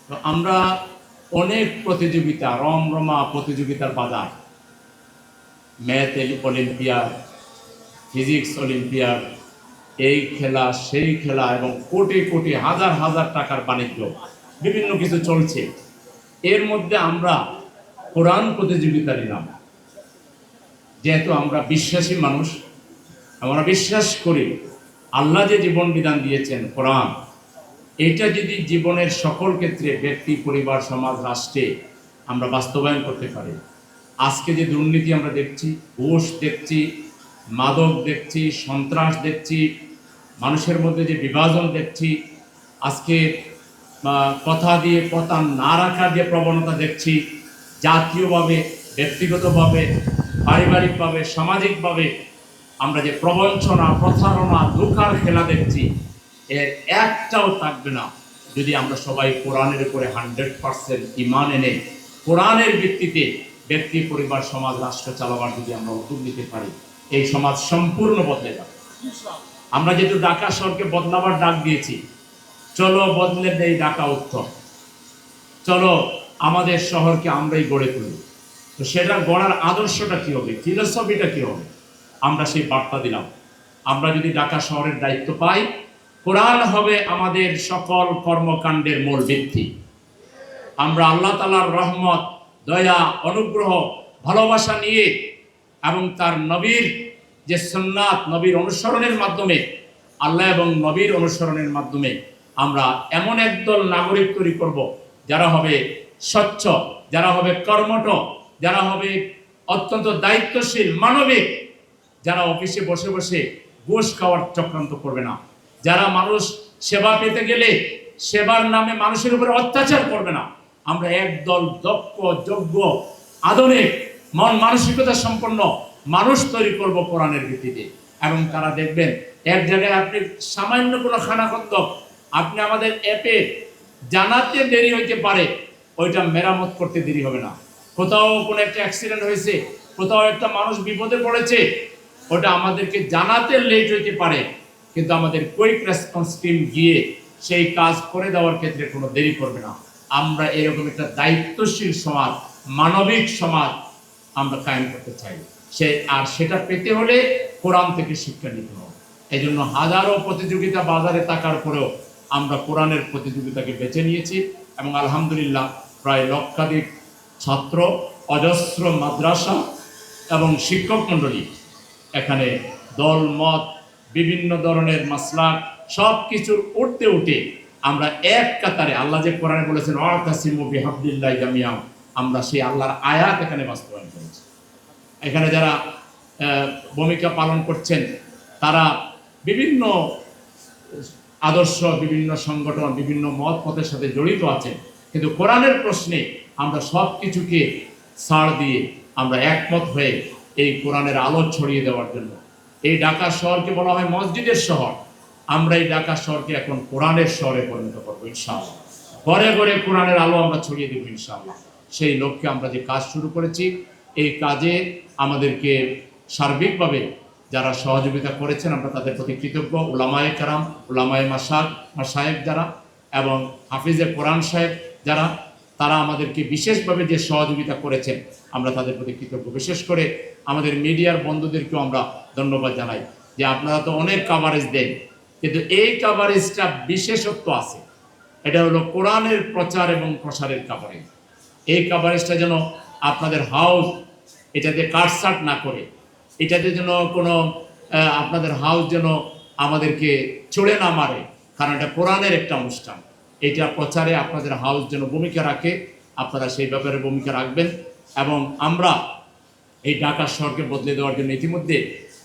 তো আমরা অনেক প্রতিযোগিতা, রমরমা প্রতিযোগিতার বাজার, ম্যাথ অলিম্পিয়াড, ফিজিক্স অলিম্পিয়াড, এই খেলা সেই খেলা এবং কোটি কোটি হাজার হাজার টাকার বাণিজ্য বিভিন্ন কিছু চলছে। এর মধ্যে আমরা কোরআন প্রতিযোগিতা নিলাম। যেহেতু আমরা বিশ্বাসী মানুষ, আমরা বিশ্বাস করি আল্লাহ যে জীবন বিধান দিয়েছেন কোরআন, এটা যদি জীবনের সকল ক্ষেত্রে ব্যক্তি, পরিবার, সমাজ, রাষ্ট্রে আমরা বাস্তবায়ন করতে পারি, আজকে যে দুর্নীতি আমরা দেখছি, ঘুষ দেখছি, মাদক দেখছি, সন্ত্রাস দেখছি, মানুষের মধ্যে যে বিভাজন দেখছি, আজকে কথা দিয়ে কথা না রাখার যে প্রবণতা দেখছি, জাতীয়ভাবে, ব্যক্তিগতভাবে, পারিবারিকভাবে, সামাজিকভাবে আমরা যে প্রবঞ্চনা, প্রতারণা, ধোঁকার খেলা দেখছি, এর একটাও থাকবে না যদি আমরা সবাই কোরআনের উপরে 100% ঈমান এনে কোরআনের ভিত্তিতে ব্যক্তি, পরিবার, সমাজ, রাষ্ট্র চালাবার যদি আমরা উদ্যোগ নিতে পারি, এই সমাজ সম্পূর্ণ বদলে যাবে। আমরা যেহেতু ঢাকা শহরকে বদলাবার ডাক দিয়েছি, চলো বদলে দেই ঢাকা উত্তর, চলো আমাদের শহরকে আমরাই গড়ে তুলি। তো সেটা গড়ার আদর্শটা কি হবে, ফিলোসফিটা কি হবে, আমরা সেই বার্তা দিলাম। আমরা যদি ঢাকা শহরের দায়িত্ব পাই, কোরআন হবে আমাদের সকল কর্মকাণ্ডের মূল ভিত্তি। আমরা আল্লাহ তাআলার রহমত, দয়া, অনুগ্রহ, ভালোবাসা নিয়ে এবং তার নবীর যে সুন্নাত, নবীর অনুসরণের মাধ্যমে, আল্লাহ এবং নবীর অনুসরণের মাধ্যমে আমরা এমন একদল নাগরিক তৈরি করব যারা হবে স্বচ্ছ, যারা হবে কর্মঠ, যারা হবে অত্যন্ত দায়িত্বশীল, মানবিক, যারা অফিসে বসে বসে ঘুষ খাওয়ার চক্রান্ত করবে না, যারা মানুষ সেবা পেতে গেলে সেবার নামে মানুষের উপরে অত্যাচার করবে না। আমরা একদল দক্ষ, যোগ্য, আধুনিক, মন মানসিকতা সম্পন্ন মানুষ তৈরি করব কোরআনের ভিত্তিতে। এবং তারা দেখবেন এক জায়গায় আপনি সামান্য কোনো খানাখন্দ আপনি আমাদের অ্যাপে জানাতে দেরি হইতে পারে, ওইটা মেরামত করতে দেরি হবে না। কোথাও কোনো একটা অ্যাক্সিডেন্ট হয়েছে, কোথাও একটা মানুষ বিপদে পড়েছে, ওটা আমাদেরকে জানাতে লেট হইতে পারে, কিন্তু আমাদের কুইক রেসপন্স টিম গিয়ে সেই কাজ করে দেওয়ার ক্ষেত্রে কোনো দেরি করবে না। আমরা এরকম একটা দায়িত্বশীল সমাজ, মানবিক সমাজ আমরা কায়েম করতে চাই। সেটা পেতে হলে কোরআন থেকে শিক্ষা নিতে হবে। এই জন্য হাজারো প্রতিযোগিতা বাজারে থাকার পরেও আমরা কোরআনের প্রতিযোগিতাকে বেছে নিয়েছি এবং আলহামদুলিল্লাহ প্রায় লক্ষাধিক ছাত্র, অজস্র মাদ্রাসা এবং শিক্ষক মণ্ডলী এখানে দল মত, বিভিন্ন ধরনের মাসলাক সব কিছুর উঠতে উঠে আমরা এক কাতারে, আল্লাহ যে কোরআনে বলেছেন ওয়াতাসিমু বিহাবলিল্লাহি জামিআ, আমরা সেই আল্লাহর আয়াত এখানে বাস্তবায়ন করেছি। এখানে যারা ভূমিকা পালন করছেন তারা বিভিন্ন আদর্শ, বিভিন্ন সংগঠন, বিভিন্ন মত পথের সাথে জড়িত আছেন, কিন্তু কোরআনের প্রশ্নে আমরা সব কিছুকে ছাড় দিয়ে আমরা একমত হয়ে এই কোরআনের আলো ছড়িয়ে দেওয়ার জন্য, এই ঢাকা শহরকে বলা হয় মসজিদের শহর, আমরা এই ঢাকা শহরকে এখন কোরআনের শহরে পরিণত করবো ইনশাআল্লাহ। ঘরে ঘরে কোরআনের আলো আমরা ছড়িয়ে দেবো ইনশাআল্লাহ। সেই লক্ষ্যে আমরা যে কাজ শুরু করেছি, এই কাজে আমাদেরকে সার্বিকভাবে যারা সহযোগিতা করেছেন আমরা তাদের প্রতি কৃতজ্ঞ। উলামায়ে কেরাম, উলামায়ে মাশায়েখ যারা এবং হাফিজে কোরআন সাহেব যারা, তারা আমাদেরকে বিশেষভাবে যে সহযোগিতা করেছেন আমরা তাদের প্রতি কৃতজ্ঞ। বিশেষ করে আমাদের মিডিয়ার বন্ধুদেরকেও আমরা ধন্যবাদ জানাই যে আপনারা তো অনেক কাভারেজ দেন, কিন্তু এই কাভারেজটা বিশেষত্ব আছে, এটা হলো কোরআনের প্রচার এবং প্রসারের কাভারেজ। এই কাভারেজটা যেন আপনাদের হাউস এটাতে কাটসাট না করে, এটাতে যেন কোনো আপনাদের হাউস যেন আমাদেরকে ছুড়ে না মারে, কারণ এটা কোরআনের একটা অনুষ্ঠান। এটা প্রচারে আপনাদের হাউস যেন ভূমিকা রাখে, আপনারা সেই ব্যাপারে ভূমিকা রাখবেন। এবং আমরা এই ঢাকা শহরকে বদলে দেওয়ার জন্য ইতিমধ্যে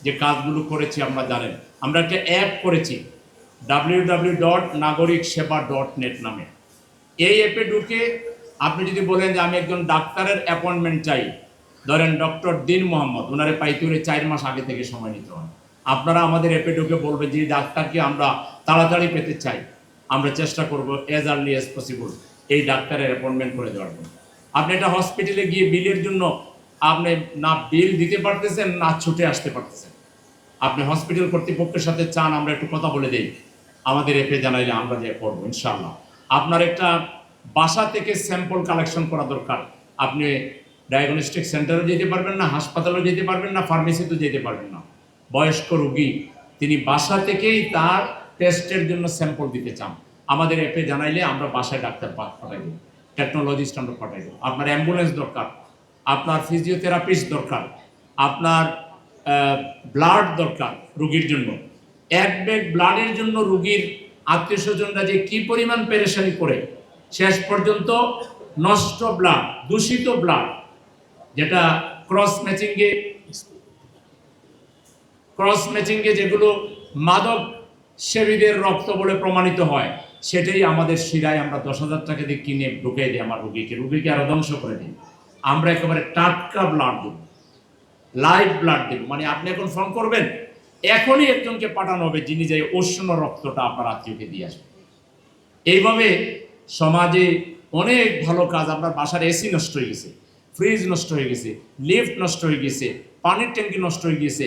যে কাজগুলো করেছি আমরা জানেন, আমরা একটা অ্যাপ করেছি www.nagorikseba.net নামে। এই অ্যাপে ঢুকে আপনি যদি বলেন যে আমি একজন ডাক্তারের অ্যাপয়েন্টমেন্ট চাই, ধরেন ডক্টর দিন মোহাম্মদ, ওনারে পাইতে হলে 4 মাস আগে থেকে সময় নিতে হয়, আপনারা আমাদের অ্যাপে ঢুকে বলবে যে ডাক্তারকে আমরা তাড়াতাড়ি পেতে চাই, আমরা চেষ্টা করব অ্যাজ আর্লি অ্যাজ পসিবল এই ডাক্তারের অ্যাপয়েন্টমেন্ট করে দেওয়ার জন্য। আপনি একটা হসপিটালে গিয়ে বিলের জন্য আপনি না বিল দিতে পারতেছেন, না ছুটে আসতে পারতেছেন, আপনি হসপিটাল কর্তৃপক্ষের সাথে চান আমরা একটু কথা বলে দেই, আমাদের অ্যাপে জানাইলে আমরা যে করবো ইনশাআল্লাহ। আপনার একটা বাসা থেকে স্যাম্পল কালেকশন করা দরকার। আপনি ডায়াগনস্টিক সেন্টারে যেতে পারবেন না, হাসপাতালেও যেতে পারবেন না, ফার্মেসিতেও যেতে পারবেন না। বয়স্ক রোগী তিনি বাসা থেকেই তার টেস্টের জন্য স্যাম্পল দিতে চান, আমাদের অ্যাপে জানাইলে আমরা বাসায় ডাক্তার পাঠাই দেব, টেকনোলজিস্ট আমরা পাঠাই দেব। আপনার অ্যাম্বুলেন্স দরকার, আপনার ফিজিওথেরাপিস্ট দরকার, আপনার ব্লাড দরকার রুগীর জন্য। এক ব্যাগ ব্লাডের জন্য রুগীর আত্মীয় স্বজনরা যে কি পরিমাণ পেরেশানি করে, শেষ পর্যন্ত নষ্ট ব্লাড, দূষিত ব্লাড, যেটা ক্রস ম্যাচিংয়ে যেগুলো মাদক সেবীদের রক্ত বলে প্রমাণিত হয়, সেটাই আমাদের শিরায় আমরা 10,000 টাকা দিয়ে কিনে ঢুকিয়ে দিই আমার রুগীকে আরো ধ্বংস করে দিই। আমরা একেবারে টাটকা ব্লাড দেব, লাইভ ব্লাড দেব। মানে আপনি এখন ফোন করবেন, এখনই একজনকে পাঠানো হবে যিনি যাই উষ্ণ রক্তটা আপনার আত্মীয়কে দিয়ে আসবে। এইভাবে সমাজে অনেক ভালো কাজ। আপনার বাসার এসি নষ্ট হয়ে গেছে, ফ্রিজ নষ্ট হয়ে গেছে, লিফট নষ্ট হয়ে গেছে, পানির ট্যাঙ্কি নষ্ট হয়ে গেছে,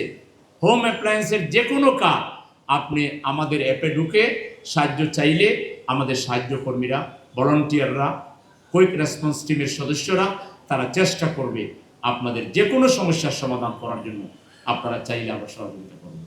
হোম অ্যাপ্লায়েন্সের যে কোনো কাজ আপনি আমাদের অ্যাপে ঢুকে সাহায্য চাইলে আমাদের সাহায্য কর্মীরা, ভলান্টিয়াররা, কুইক রেসপন্স টিমের সদস্যরা তারা চেষ্টা করবে আপনাদের যে কোনো সমস্যার সমাধান করার জন্য। আপনারা চাইলে আমরা সহযোগিতা করব।